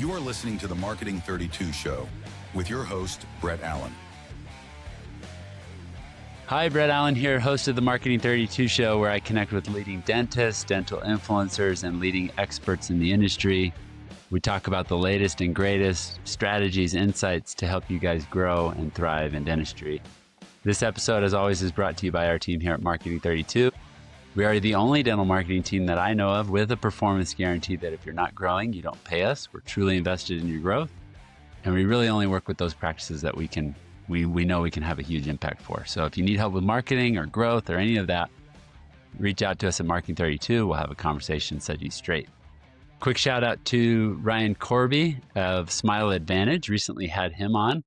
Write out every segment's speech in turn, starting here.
You are listening to the Marketing 32 Show with your host, Brett Allen. Hi, Brett Allen here, host of the Marketing 32 Show, where I connect with leading dentists, dental influencers, and leading experts in the industry. We talk about the latest and greatest strategies, insights to help you guys grow and thrive in dentistry. This episode, as always, is brought to you by our team here at Marketing 32. We are the only dental marketing team that I know of with a performance guarantee that if you're not growing, you don't pay us. We're truly invested in your growth. And we really only work with those practices that we know we can have a huge impact for. So if you need help with marketing or growth or any of that, reach out to us at Marketing 32. We'll have a conversation, set you straight. Quick shout out to Ryan Corby of Smile Advantage. Recently had him on.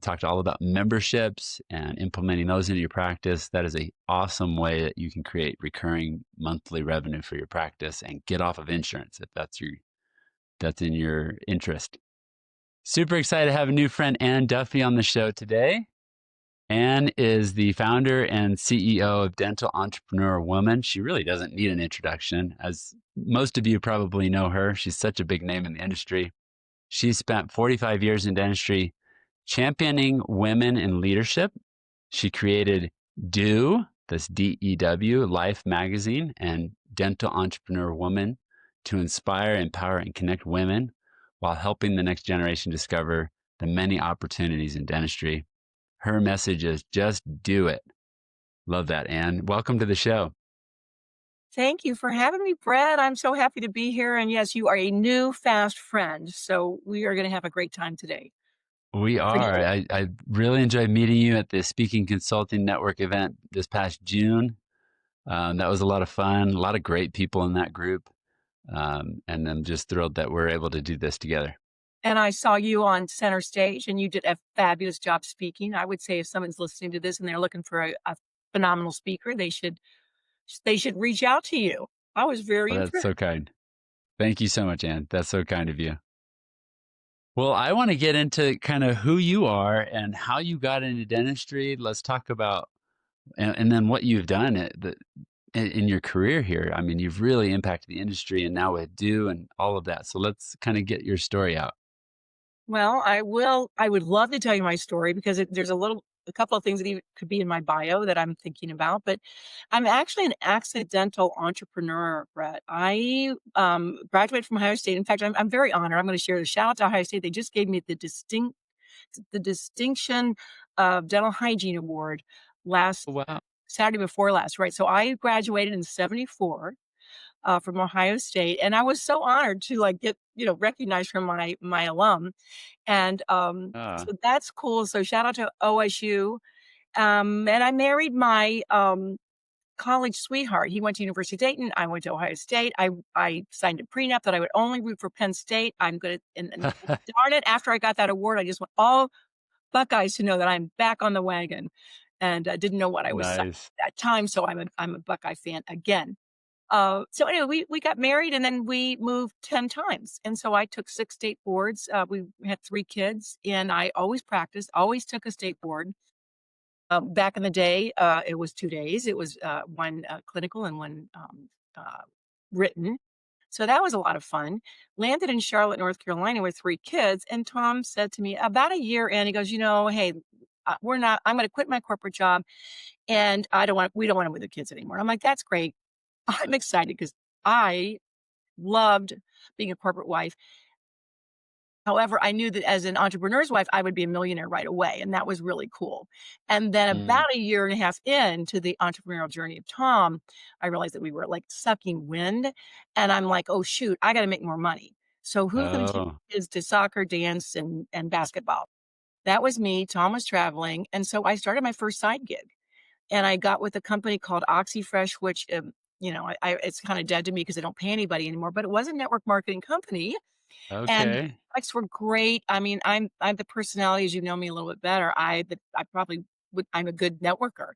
Talked all about memberships and implementing those into your practice. That is an awesome way that you can create recurring monthly revenue for your practice and get off of insurance if that's in your interest. Super excited to have a new friend, Anne Duffy, on the show today. Anne is the founder and CEO of Dental Entrepreneur Woman. She really doesn't need an introduction. As most of you probably know her, she's such a big name in the industry. She's spent 45 years in dentistry championing women in leadership. She created DEW, that's DEW, Life Magazine, and Dental Entrepreneur Woman to inspire, empower, and connect women while helping the next generation discover the many opportunities in dentistry. Her message is just do it. Love that, Anne. Welcome to the show. Thank you for having me, Brett. I'm so happy to be here. And yes, you are a new fast friend. So we are going to have a great time today. We are. I really enjoyed meeting you at the Speaking Consulting Network event this past June. That was a lot of fun, a lot of great people in that group. And I'm just thrilled that we're able to do this together. And I saw you on center stage and you did a fabulous job speaking. I would say if someone's listening to this and they're looking for a phenomenal speaker, they should reach out to you. I was very impressed. That's so kind. Thank you so much, Anne. That's so kind of you. Well, I want to get into kind of who you are and how you got into dentistry. Let's talk about, and then what you've done in your career here. I mean, you've really impacted the industry and now with DEW and all of that. So let's kind of get your story out. Well, I would love to tell you my story because there's a couple of things that even could be in my bio that I'm thinking about, but I'm actually an accidental entrepreneur, Brett. I graduated from Ohio State. In fact, I'm very honored. I'm going to share the shout out to Ohio State. They just gave me the distinction of dental hygiene award last Saturday before last, right? So I graduated in 74 from Ohio State, and I was so honored to get recognized from my alum, and so that's cool. So shout out to OSU, and I married my college sweetheart. He went to University of Dayton. I went to Ohio State. I signed a prenup that I would only root for Penn State. I'm gonna and darn it, after I got that award, I just want all Buckeyes to know that I'm back on the wagon, and didn't know what I was at that time. So I'm a Buckeye fan again. So anyway, we got married and then we moved 10 times. And so I took 6 state boards. We had 3 kids and I always practiced, always took a state board. Back in the day, it was 2 days. It was one clinical and one written. So that was a lot of fun. Landed in Charlotte, North Carolina with 3 kids. And Tom said to me about a year in, he goes, hey, I'm going to quit my corporate job and we don't want to move the kids anymore. I'm like, that's great. I'm excited because I loved being a corporate wife. However, I knew that as an entrepreneur's wife, I would be a millionaire right away. And that was really cool. And then about a year and a half into the entrepreneurial journey of Tom, I realized that we were sucking wind. And I'm like, oh, shoot, I got to make more money. So who's going to take kids to soccer, dance, and basketball? That was me. Tom was traveling. And so I started my first side gig. And I got with a company called OxyFresh, which it's kind of dead to me because I don't pay anybody anymore, but it was a network marketing company. Okay. And the products were great. I mean, I'm the personality, as you know me a little bit better. I'm a good networker.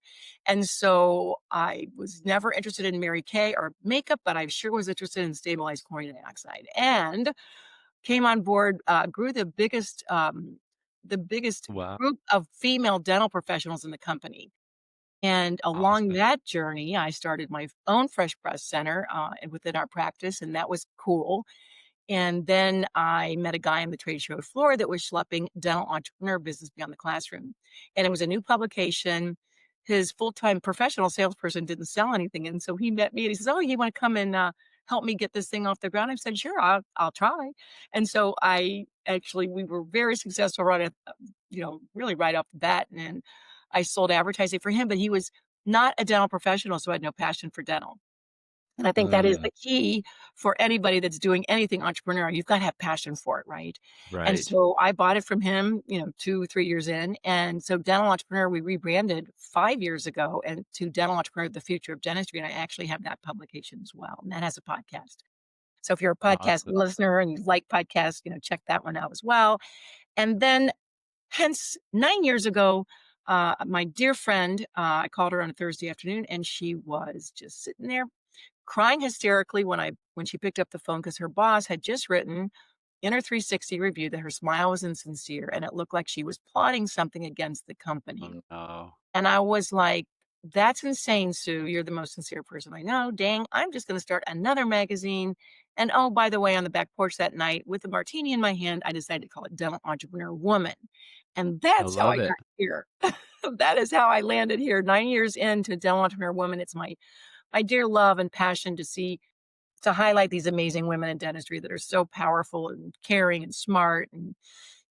And so I was never interested in Mary Kay or makeup, but I sure was interested in stabilized chlorine dioxide and came on board, grew the biggest group of female dental professionals in the company. And along that journey, I started my own fresh breath center within our practice, and that was cool. And then I met a guy on the trade show floor that was schlepping Dental Entrepreneur Business Beyond the Classroom. And it was a new publication. His full-time professional salesperson didn't sell anything. And so he met me and he says, "Oh, you want to come and help me get this thing off the ground?" I said, "Sure, I'll try." And so we were very successful right at, really right off the bat. And I sold advertising for him, but he was not a dental professional, so I had no passion for dental. And I think that is Mm, the key for anybody that's doing anything entrepreneurial. You've got to have passion for it, right? And right. so I bought it from him, 2, 3 years in. And so Dental Entrepreneur, we rebranded 5 years ago and to Dental Entrepreneur, The Future of Dentistry. And I actually have that publication as well. And that has a podcast. So if you're a podcast Awesome. listener and you like podcasts, check that one out as well. And then hence 9 years ago, my dear friend, I called her on a Thursday afternoon and she was just sitting there crying hysterically when she picked up the phone because her boss had just written in her 360 review that her smile was insincere and it looked like she was plotting something against the company. Oh, no. And I was like, "That's insane, Sue. You're the most sincere person I know. Dang, I'm just going to start another magazine." And oh, by the way, on the back porch that night with a martini in my hand, I decided to call it Dental Entrepreneur Woman. And I that's how I love it. got here. That is how I landed here 9 years into Dental Entrepreneur Woman. It's my dear love and passion to highlight these amazing women in dentistry that are so powerful and caring and smart and,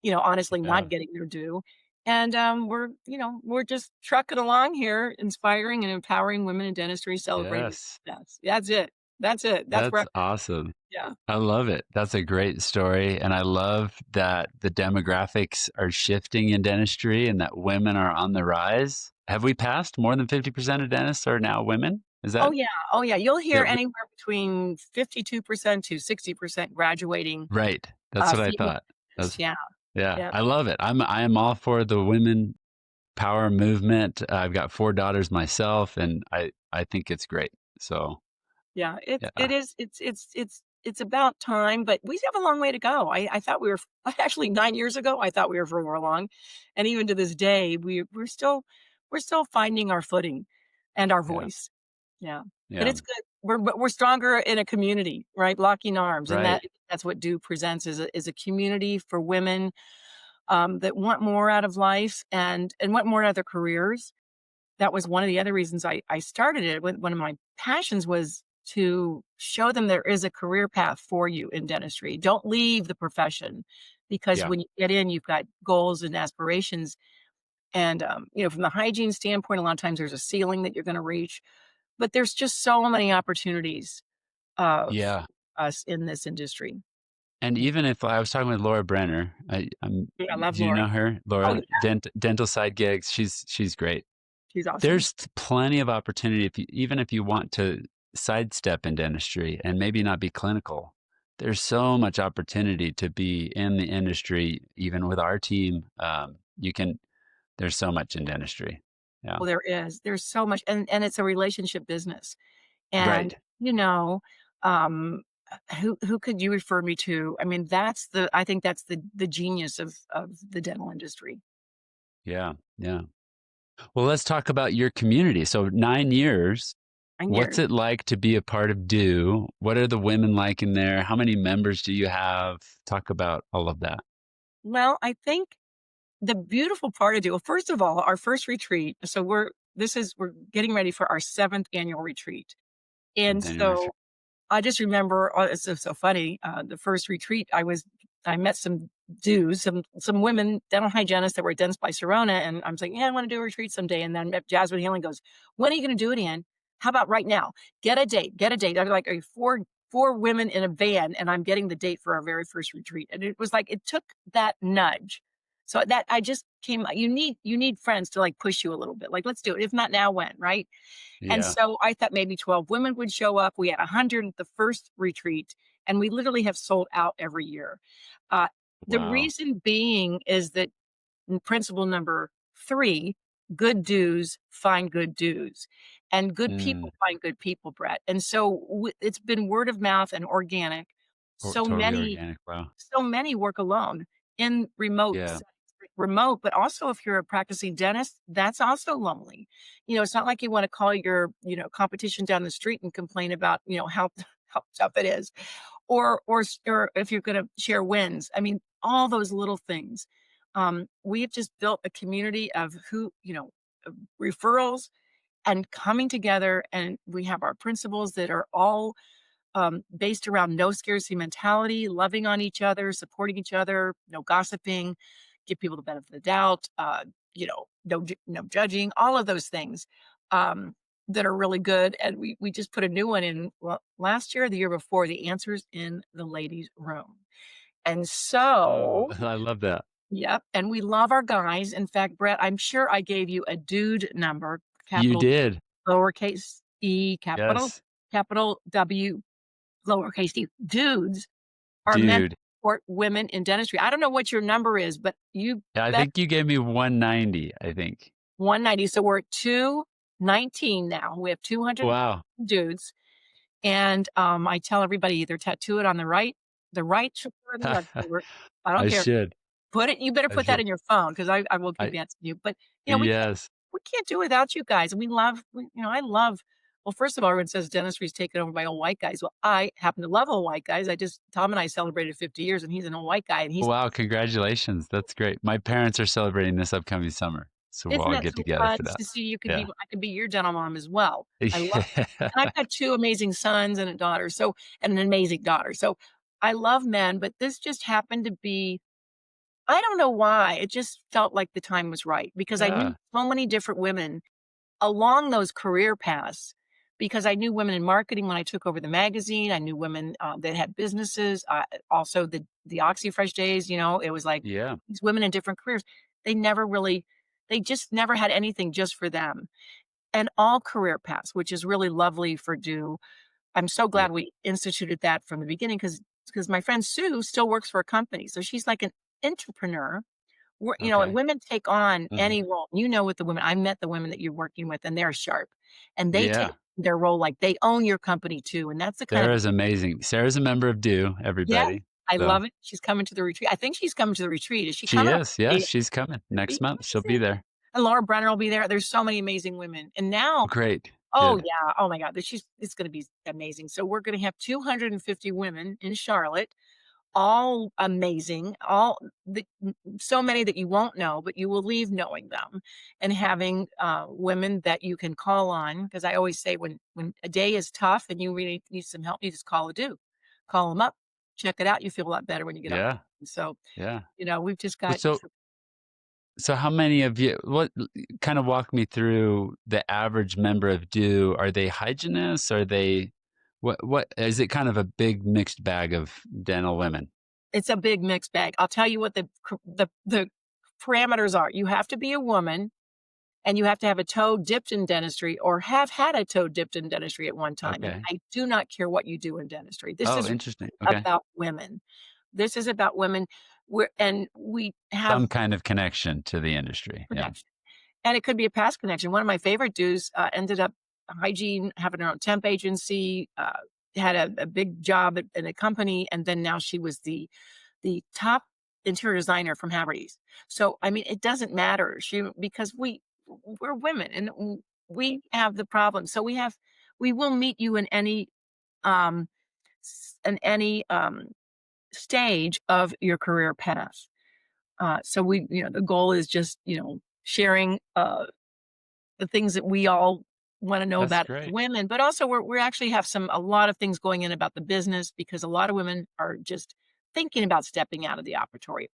honestly Yeah. not getting their due. And we're just trucking along here, inspiring and empowering women in dentistry, celebrating Yes. success. That's it. That's it. That's where That's awesome. yeah. I love it. That's a great story. And I love that the demographics are shifting in dentistry and that women are on the rise. Have we passed more than 50% of dentists are now women? Is Oh, that yeah. Oh, yeah. You'll hear it? anywhere between 52% to 60% graduating, Right. That's what I female thought. dentists. That's Yeah. yeah. Yeah. I love it. I am all for the women power movement. I've got 4 daughters myself and I think it's great. So, Yeah, it yeah. is. It's about time, but we have a long way to go. I thought we were actually 9 years ago. I thought we were further along, and even to this day, we're still finding our footing and our Yeah. voice. Yeah, but Yeah. it's good. We're stronger in a community, right? Locking arms, and Right. that's what Do presents is a community for women that want more out of life and want more out of their careers. That was one of the other reasons I started it. One of my passions was to show them there is a career path for you in dentistry. Don't leave the profession because Yeah. when you get in, you've got goals and aspirations. And, from the hygiene standpoint, a lot of times there's a ceiling that you're going to reach, but there's just so many opportunities for Yeah. us in this industry. And even if I was talking with Laura Brenner, I love do you Laura. know her? Oh, yeah, Laura, dental side gigs. She's great. she's awesome. There's plenty of opportunity even if you want to sidestep in dentistry and maybe not be clinical. There's so much opportunity to be in the industry, even with our team. You can. There's so much in dentistry. Yeah. Well, there is. There's so much, and it's a relationship business. And, Right. um, who could you refer me to? I mean, I think that's the genius of the dental industry. Yeah. Yeah. Well, let's talk about your community. So 9 years. 9 What's years. it like to be a part of Do? What are the women like in there? How many members do you have? Talk about all of that. Well, I think the beautiful part of Do well, first of all, our first retreat, so we're getting ready for our 7th annual retreat. And Seventh annual retreat. so I just remember, it's so funny, the first retreat I met some dudes, some women dental hygienists that were at Dents by Serona, and I'm saying, "Yeah, I wanna do a retreat someday," and then Jasmine Healing goes, "When are you gonna do it, Ann? How about right now? Get a date, get a date." I'm like, four women in a van, and I'm getting the date for our very first retreat, and it was like it took that nudge. So that I just came you need friends to, like, push you a little bit, like, "Let's do it. If not now, when?" Right? And Yeah. so I thought maybe 12 women would show up. We had 100 at the first retreat, and we literally have sold out every year. Uh, the Wow. reason being is that principle number 3, good dues find good dues, and good Mm, people find good people, Brett. And so it's been word of mouth and organic. So totally many organic. Wow. so many work alone in remote Yeah. settings. Remote, but also if you're a practicing dentist, that's also lonely. It's not like you want to call your, competition down the street and complain about, how how tough it is. or if you're going to share wins. I mean, all those little things. We've just built a community of referrals and coming together, and we have our principles that are all based around no scarcity mentality, loving on each other, supporting each other, no gossiping, give people the benefit of the doubt, no judging, all of those things that are really good. And we just put a new one in last year or the year before, the answers in the ladies' room. And Oh, so, I love that. yep. And we love our guys. In fact, Brett, I'm sure I gave you a dude number, You capital did. lowercase e, Yes. capital W, lowercase d. Dudes are meant to Dude. support women in dentistry. I don't know what your number is, but you Yeah, I bet think you gave me 190, I think. 190. So we're at 219 now. We have 200 Wow. dudes. And I tell everybody either tattoo it on the right shoulder or the left shoulder. I don't I care. should. You better I put that should. in your phone because I will keep I asking you. But yes. we can't do without you guys. I love, well, first of all, everyone says dentistry is taken over by old white guys. Well, I happen to love old white guys. Tom and I celebrated 50 years and he's an old white guy and Wow, congratulations. That's great. My parents are celebrating this upcoming summer, so we'll isn't all that get so together fun for that. to see Yeah. I could be your dental mom as well. I love and I've got 2 amazing sons and a daughter, and an amazing daughter. So I love men, but this just happened to be, I don't know why, it just felt like the time was right because I knew Yeah. so many different women along those career paths because I knew women in marketing when I took over the magazine. I knew women that had businesses. Also, the OxyFresh days. It was like Yeah. these women in different careers. They never really, they just never had anything just for them, and all career paths, which is really lovely for Do. I'm so Yeah. glad we instituted that from the beginning because my friend Sue still works for a company, so she's like an entrepreneur and Okay. women take on Mhm. any role. With the women, I met the women that you're working with, and they're sharp, and they take Yeah. their role like they own your company too, and that's the kind of Sarah's amazing. Sarah's a member of DO, yeah, everybody. I So love it. She's coming to the retreat. I think she's coming to the retreat. Is she she coming? is. Yes, she's coming next month. She'll be Amazing. there. And Laura Brenner will be there. There's so many amazing women, and now, Great. oh Good. yeah, oh my God, it's going to be amazing. So we're going to have 250 women in Charlotte, all amazing, so many that you won't know, but you will leave knowing them, and having women that you can call on. Because I always say when a day is tough and you really need some help, you just call them up, check it out. You feel a lot better when you get off. Yeah. So Yeah. we've just Well, got. so how many of you, what kind of walk me through the average member of DO? Are they hygienists? Are they, what, is it kind of a big mixed bag of dental women? It's a big mixed bag. I'll tell you what the parameters are. You have to be a woman and you have to have a toe dipped in dentistry or have had a toe dipped in dentistry at one time. And Okay. I do not care what you do in dentistry. This Oh, is interesting. Okay. about women. This is about women. We have Some kind of connection to the industry. Yeah. connection. And it could be a past connection. One of my favorite dudes ended up hygiene, having her own temp agency, had a big job in a company, and then now she was the top interior designer from Haverty's. So, I mean, it doesn't matter. Because we're women and we have the problem. So we will meet you um, in any stage of your career path. So the goal is just, sharing, the things that we all want to know That's about great. women, but also we actually have a lot of things going in about the business because a lot of women are just thinking about stepping out of the operatory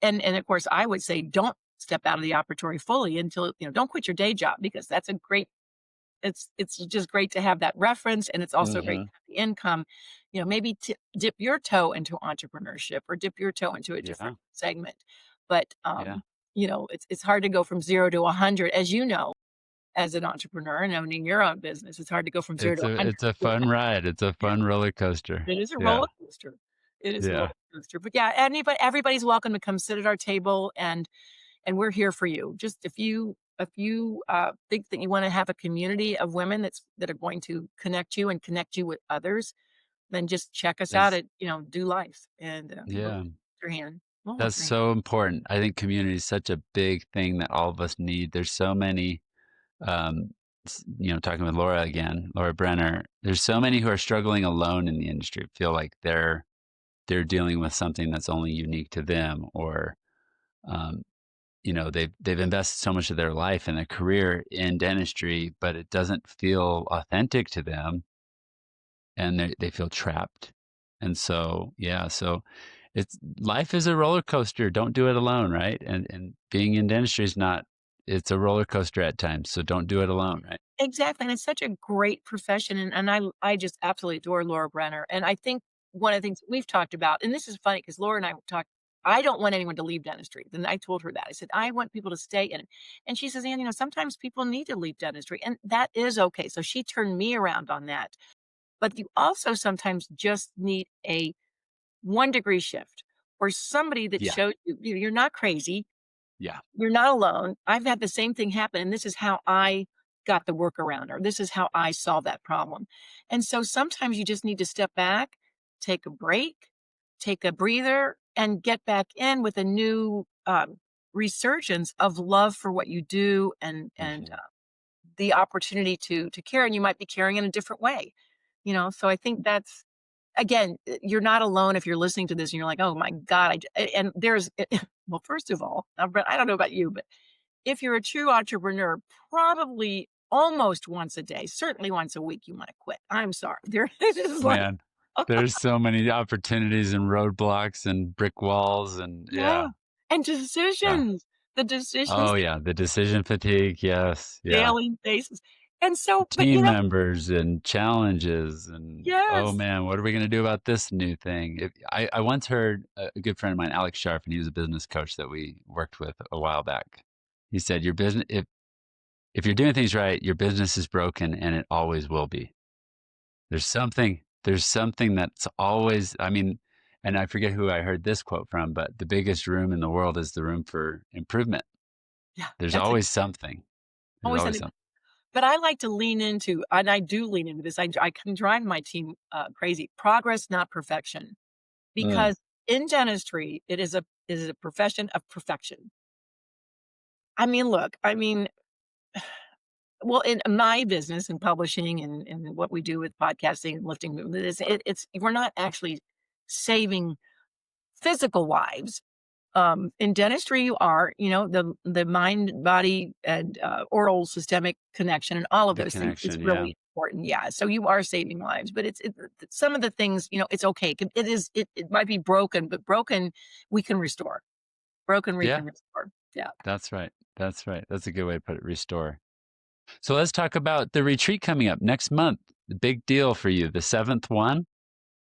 and of course I would say don't step out of the operatory fully until, don't quit your day job because that's a great, it's just great to have that reference. And it's also great Hmm. to have the income, maybe dip your toe into entrepreneurship or dip your toe into a Yeah. different segment. But, Yeah. it's hard to go from 0 to 100, as you know, as an entrepreneur and owning your own business. It's hard to go from 0 to It's 100. a fun ride. It's a Yeah, fun roller coaster. it is a Yeah. roller coaster. It is a roller Yeah. coaster. But yeah, everybody's welcome to come sit at our table and we're here for you. Just if you think that you want to have a community of women that are going to connect you with others, then just check us out That's, at Do Life and we'll yeah. hold your hand. We'll hold That's your hand. so important. I think community is such a big thing that all of us need. There's so many um, talking with Laura again, Laura Brenner, there's so many who are struggling alone in the industry, feel like they're dealing with something that's only unique to them, or um, they've invested so much of their life and their career in dentistry, but it doesn't feel authentic to them, and they feel trapped. And so, yeah, so it's life is a roller coaster. Don't do it alone, right? And being in dentistry is not. It's a roller coaster at times, so don't do it alone, right? Exactly, and it's such a great profession, and I just absolutely adore Laura Brenner, and I think one of the things we've talked about, and this is funny because Laura and I talked. I don't want anyone to leave dentistry, then I told her that. I said, "I want people to stay in it," and she says, "Anne, sometimes people need to leave dentistry, and that is okay," so she turned me around on that, but you also sometimes just need a one-degree shift or somebody that Yeah, shows you're not crazy, yeah, you're not alone. I've had the same thing happen, and this is how I got the workaround, or this is how I solved that problem. And so sometimes you just need to step back, take a break, take a breather, and get back in with a new resurgence of love for what you do, and hmm the opportunity to care. And you might be caring in a different way. So I think that's again, you're not alone if you're listening to this and you're like, "Oh my god," and there's well, first of all, Brett, I don't know about you, but if you're a true entrepreneur, probably almost once a day, certainly once a week, you wanna quit. I'm sorry. There it is like man. There's so many opportunities and roadblocks and brick walls, and yeah, yeah, and yeah. decisions. The decisions Oh yeah, the decision fatigue. Yes, yeah. daily basis. And so but, Team members and challenges, and oh yes. man, what are we going to do about this new thing? I once heard a good friend of mine, Alex Sharf, and he was a business coach that we worked with a while back. He said, "Your business, if you're doing things right, your business is broken, and it always will be. There's something that's always. I mean, and I forget who I heard this quote from, but the biggest room in the world is the room for improvement. Yeah, There's that's a always something. There's always always something. something. But I like to lean into and I do lean into this. I can drive my team, crazy. Progress, not perfection. Mm, Because in dentistry, it is a profession of perfection. I mean, well, in my business in publishing and what we do with podcasting and lifting, it's we're not actually saving physical lives. In dentistry, you are, the mind, body, and oral systemic connection, and all of the those things is connection, yeah. really important. Yeah, so you are saving lives, but some of the things, it's okay. It might be broken, but broken we can restore. Broken we Yeah. can restore. Yeah. That's right. That's right. That's a good way to put it, restore. So let's talk about the retreat coming up next month. The big deal for you, the seventh one.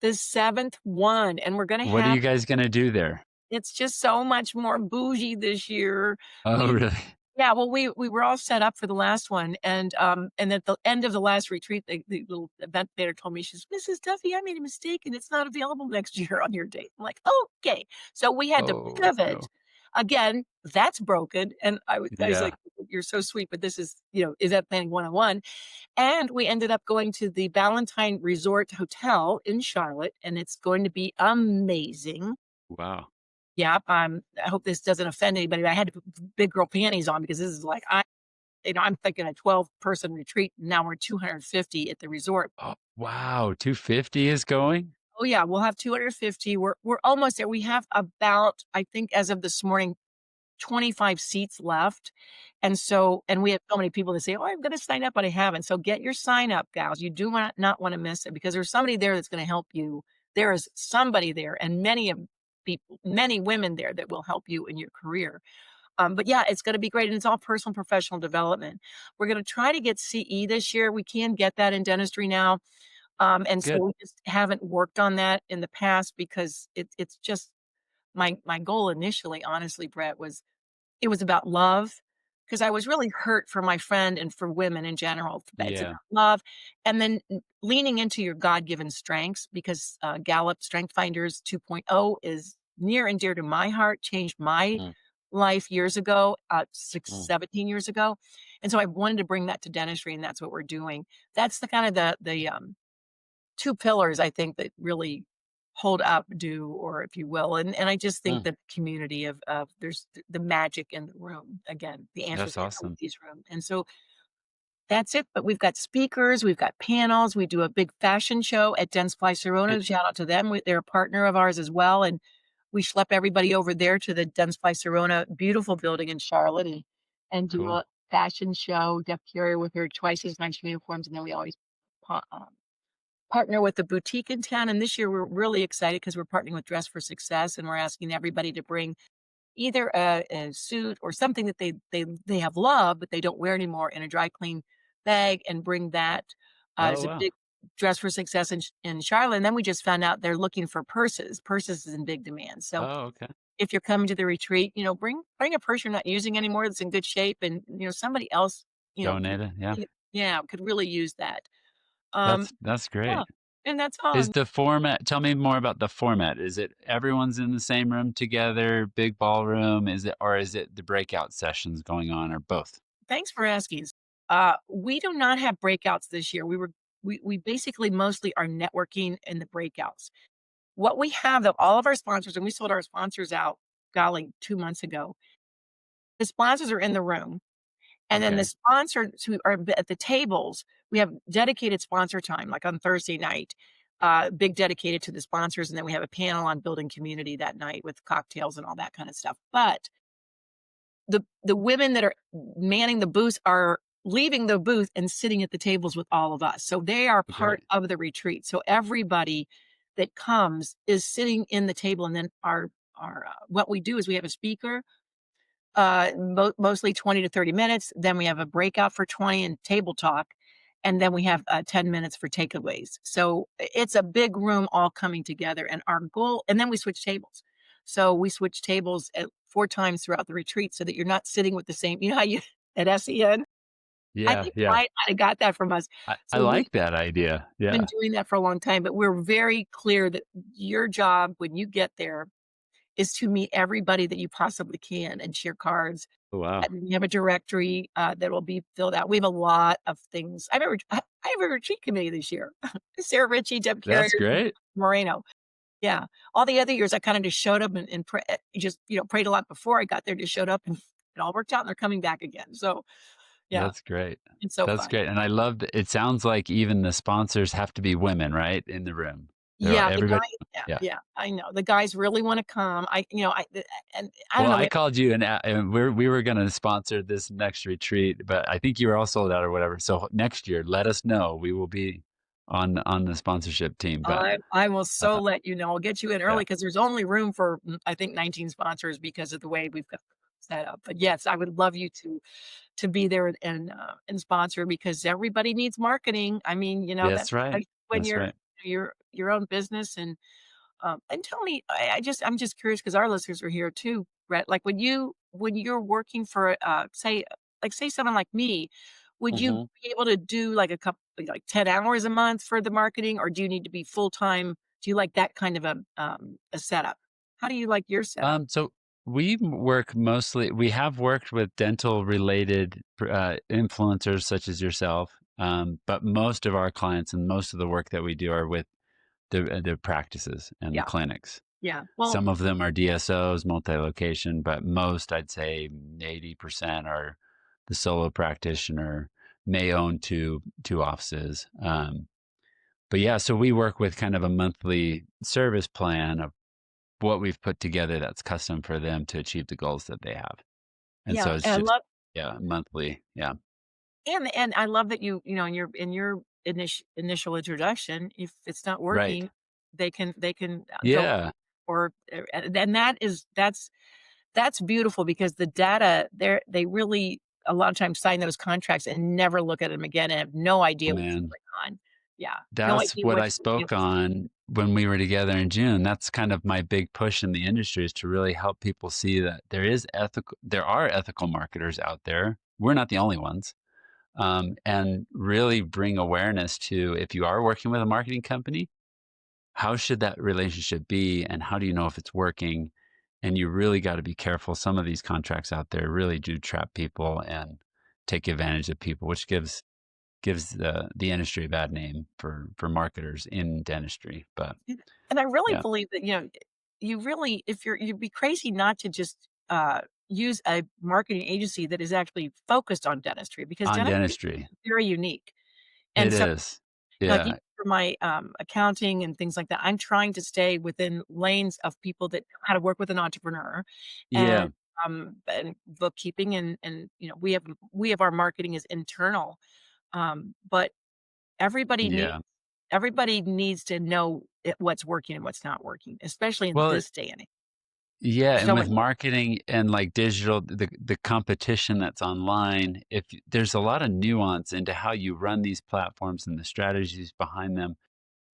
The seventh one, and we're going to What are have you guys going to do there? it's just so much more bougie this year. Oh, We really? Yeah, well, we were all set up for the last one, and at the end of the last retreat, the little event planner told me, she's, "Mrs. Duffy, I made a mistake, and it's not available next year on your date." I'm like, "Okay." So we had to Oh, pivot. no. Again, that's broken, and I was Yeah. like, "You're so sweet, but this is, event planning 101." And we ended up going to the Ballantyne Resort Hotel in Charlotte, and it's going to be amazing. Wow. Yeah, I hope this doesn't offend anybody, but I had to put big girl panties on because this is like I'm thinking a 12-person retreat. Now we're 250 at the resort. Oh, wow. 250 is going? Oh yeah, we'll have 250. We're almost there. We have about, I think, as of this morning, 25 seats left. And we have so many people that say, "Oh, I'm going to sign up, but I haven't." So get your sign up, gals. You do not want to miss it because there's somebody there that's going to help you. There is somebody there, and many women there that will help you in your career. But yeah, it's going to be great. And it's all personal and professional development. We're going to try to get CE this year. We can get that in dentistry now. And so Good. we just haven't worked on that in the past because it's just my goal initially, honestly, Brett, it was about love, because I was really hurt for my friend and for women in general. It's about Yeah. love, and then leaning into your God-given strengths because, Gallup StrengthsFinders 2.0 is near and dear to my heart, changed my Mm, life years ago, 6, mm. 17 years ago, and so I wanted to bring that to dentistry, and that's what we're doing. That's the kind of the 2 pillars I think that really hold up do, or if you will, and I just think Mm. that the community of there's the magic in the room, again, the answers That's in awesome. everybody's room, and so That's it, but we've got speakers, we've got panels, we do a big fashion show at Dentsply Right. Sirona, shout out to them, they're a partner of ours as well, and we schlep everybody over there to the Dentsply Sirona beautiful building in Charlotte and do Cool. a fashion show. Deb Carey with her twice as nice uniforms, and then we always pa partner with a boutique in town, and this year we're really excited because 'cause we're partnering with Dress for Success, and we're asking everybody to bring either a suit or something that they have loved, but they don't wear anymore in a dry clean bag and bring that. Oh, There's a wow. big Dress for Success in Charlotte, and then we just found out they're looking for purses. Purses is in big demand. So Oh, okay. if you're coming to the retreat, bring a purse you're not using anymore that's in good shape and, somebody else, Donate it. Yeah. yeah, could really use that. Um, That's yeah, great. and that's all. Is the format tell me more about the format. Is it everyone's in the same room together, big ballroom? Is it the breakout sessions going on or both? Thanks for asking. We do not have breakouts this year. We basically mostly are networking in the breakouts. What we have of all of our sponsors, and we sold our sponsors out, golly, 2 months ago. The sponsors are in the room, and then the Okay. sponsors who are at the tables, we have dedicated sponsor time, like on Thursday night, big dedicated to the sponsors, and then we have a panel on building community that night with cocktails and all that kind of stuff. But the women that are manning the booths are leaving the booth and sitting at the tables with all of us. So they are part Great. of the retreat. So everybody that comes is sitting in the table, and then our what we do is we have a speaker, mostly 20 to 30 minutes. Then we have a breakout for 20 and table talk. And then we have 10 minutes for takeaways. So it's a big room all coming together. And our goal, and then we switch tables. So we switch tables at 4 times throughout the retreat so that you're not sitting with the same, how you at SEN. I Yeah, think yeah. Wyatt might have got that from us. I So we've like that idea. been Yeah. doing that for a long time, but we're very clear that your job when you get there is to meet everybody that you possibly can and share cards. Oh, wow. And we have a directory, that will be filled out. We have a lot of things. I have a retreat committee this year. Sarah Ritchie, Deb Carrier, That's great. Moreno. Yeah. All the other years, I kinda just showed up and just, prayed a lot before I got there, just showed up, and it all worked out, and they're coming back again. So, yeah, That's great. it's so That's fun. great, and I loved it sounds like even the sponsors have to be women, right, in the room? They're all Yeah, the guy everybody yeah, yeah. yeah, I know. The guys really wanna come. And I don't Well, know, I called you and we were gonna sponsor this next retreat, but I think you were all sold out or whatever, so next year, let us know. We will be on the sponsorship team, but, I will so uh, let you know. I'll get you in early yeah. because there's only room for, I think 19 sponsors because of the way we've got set up. But yes, I would love you to be there and sponsor because everybody needs marketing. I mean, That's that's right. like when That's you're right. your own business and tell me, I'm just curious because our listeners are here too, Brett. Like when you're working for say someone like me, would you Mhm. be able to do like 10 hours a month for the marketing, or do you need to be full time? Do you like that kind of a setup? How do you like your setup? So we have worked with dental related influencers such as yourself, but most of our clients and most of the work that we do are with the practices and the Yeah, clinics. yeah. Well, Some of them are DSOs, multi-location, but most, I'd say 80% are the solo practitioner, may own two offices. But yeah, so we work with kind of a monthly service plan of what we've put together that's custom for them to achieve the goals that they have. And so yeah, it's and I just love yeah, monthly. Yeah. and I love that in your initial introduction, if it's not Right. working, they can go Yeah. and that's beautiful because the data they really a lot of times sign those contracts and never look at them again and have no Oh idea what's man. going on. Yeah, no That's idea what what I you're gonna be able spoke to see. on when we were together in June. That's kind of my big push in the industry is to really help people see that there are ethical marketers out there. We're not the only ones. And really bring awareness to if you are working with a marketing company, how should that relationship be and how do you know if it's working? And you really got to be careful. Some of these contracts out there really do trap people and take advantage of people, which gives the industry a bad name for marketers in dentistry. But And I really yeah, believe that, you really if you'd be crazy not to just, use a marketing agency that is actually focused on dentistry because On dentistry dentistry. is very unique. And It so, is. like, even Yeah. for my, accounting and things like that, I'm trying to stay within lanes of people that know how to work with an entrepreneur Yeah. and bookkeeping and, we have our marketing is internal, but everybody needs Yeah. everybody needs to know what's working and what's not working, especially in Well, this day and age. yeah, and So with many. marketing and like digital, the competition that's online, there's a lot of nuance into how you run these platforms and the strategies behind them.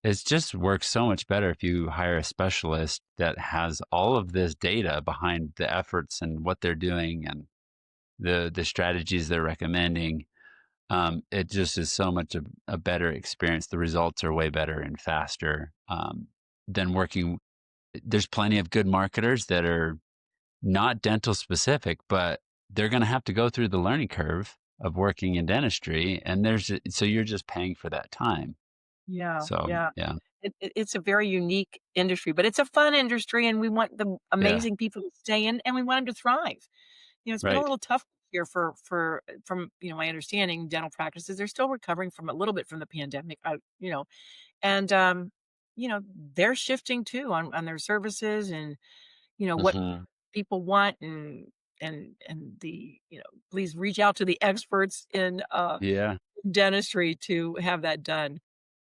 It just works so much better if you hire a specialist that has all of this data behind the efforts and what they're doing and the strategies they're recommending. It just is so much a better experience. The results are way better and faster than working. There's plenty of good marketers that are not dental specific, but they're going to have to go through the learning curve of working in dentistry, and so you're just paying for that time. Yeah, So yeah. yeah, It's a very unique industry, but it's a fun industry, and we want the yeah, amazing people to stay in, and we want them to thrive. It's been a right. little tough here for from, my understanding, dental practices. They're still recovering from a little bit from the pandemic, and, they're shifting too on their services and, what Hmm. people want and please reach out to the experts in, Yeah, dentistry to have that done,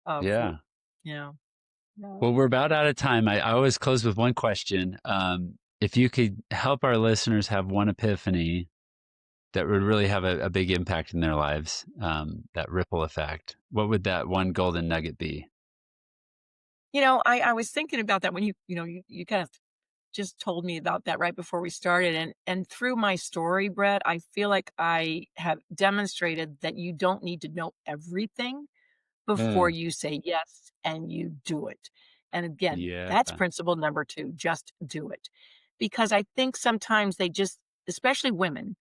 for yeah. you know, yeah. Well, we're about out of time. I always close with one question. If you could help our listeners have one epiphany that would really have a big impact in their lives, that ripple effect, what would that one golden nugget be? I was thinking about that when you kind of just told me about that right before we started, and through my story, Brett, I feel like I have demonstrated that you don't need to know everything before Mm. you say yes and you do it. And again, Yeah, that's principle number 2, just do it. Because I think sometimes they just, especially women,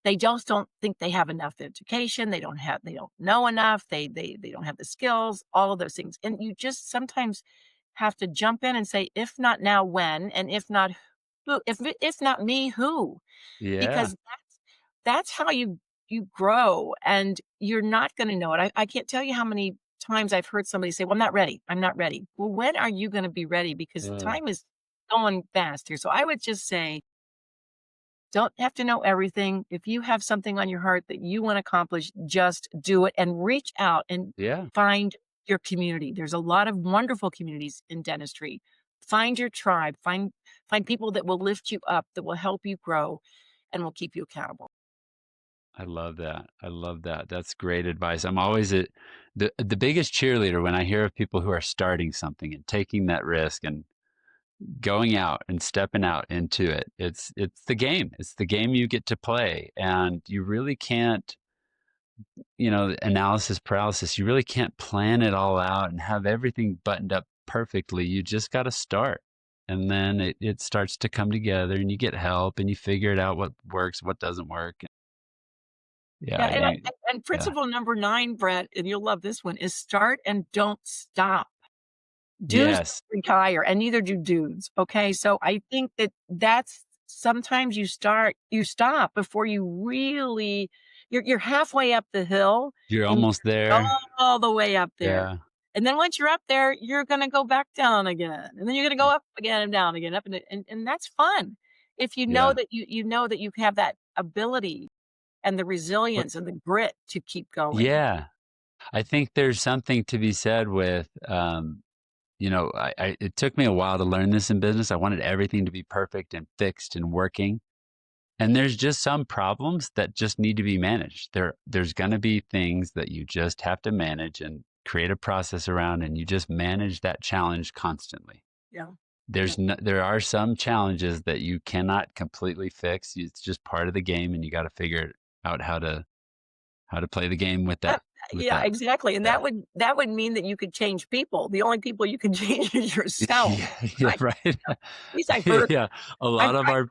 they just don't think they have enough education, they don't know enough, they don't have the skills, all of those things. And you just sometimes have to jump in and say, if not now, when? And if not who? If not me, who? yeah, Because that's how you grow, and you're not gonna know it. I can't tell you how many times I've heard somebody say, "Well, I'm not ready. I'm not ready." Well, when are you gonna be ready? Because mm, time is going fast here. So I would just say, don't have to know everything. If you have something on your heart that you want to accomplish, just do it and reach out and yeah. find your community. There's a lot of wonderful communities in dentistry. Find your tribe, find people that will lift you up, that will help you grow and will keep you accountable. I love that. I love that. That's great advice. I'm always the biggest cheerleader when I hear of people who are starting something and taking that risk and going out and stepping out into it. It's the game. It's the game you get to play, and you really can't, analysis paralysis. You really can't plan it all out and have everything buttoned up perfectly. You just got to start. And then it starts to come together and you get help and you figure it out what works, what doesn't work. Yeah, Yeah, and yeah. principle number 9, Brett, and you'll love this one, is start and don't stop. Dudes Yes. don't retire, and neither do dudes, okay? So I think that's sometimes you stop before you really you're halfway up the hill, You're and almost you're there. all the way up there. Yeah. And then once you're up there, you're gonna go back down again, and then you're gonna go up again and down again, up and that's fun. If you know Yeah. that you know that you have that ability and the But resilience and the grit to keep going. yeah, I think there's something to be said with, it took me a while to learn this in business. I wanted everything to be perfect and fixed and working. And there's just some problems that just need to be managed. There's going to be things that you just have to manage and create a process around, and you just manage that challenge constantly. Yeah. Yeah. There are some challenges that you cannot completely fix. It's just part of the game, and you got to figure out how to play the game with Uh, that with yeah, that exactly, and that. that would mean that you could change people. The only people you can change is yourself. Yeah, yeah, I right. At least I've heard Yeah, a I've lot of tried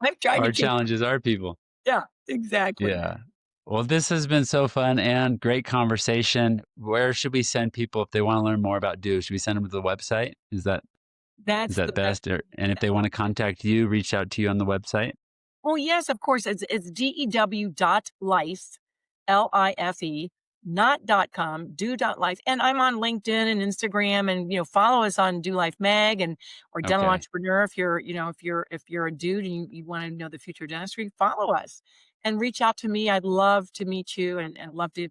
I've tried to our change. challenges are people. Yeah, exactly. Yeah. Well, this has been so fun and great conversation. Where should we send people if they want to learn more about Do? Should we send them to the website? Is That's that the best. best? And if they want to contact you, reach out to you on the website? Oh, yes, of course. It's DEW.life, LIFE, not .com, do.life. And I'm on LinkedIn and Instagram, and, follow us on Do Life Mag and or Dental Okay. Entrepreneur. If you're a dude and you want to know the future of dentistry, follow us and reach out to me. I'd love to meet you and love to,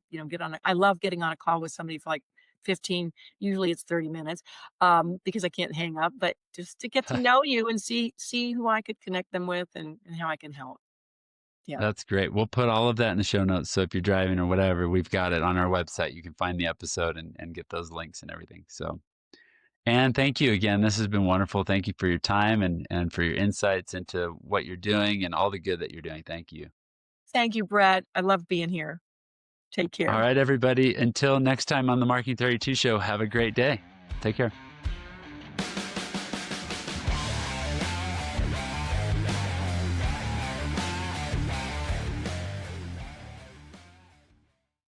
I love getting on a call with somebody for like 15, usually it's 30 minutes, because I can't hang up, but just to get to know you and see who I could connect them with and how I can help. Yeah. That's great. We'll put all of that in the show notes. So if you're driving or whatever, we've got it on our website. You can find the episode and get those links and everything. So, and thank you again. This has been wonderful. Thank you for your time and for your insights into what you're doing and all the good that you're doing. Thank you. Thank you, Brett. I love being here. Take All care. right, everybody. Until next time on the Marketing 32 Show, have a great day. Take care.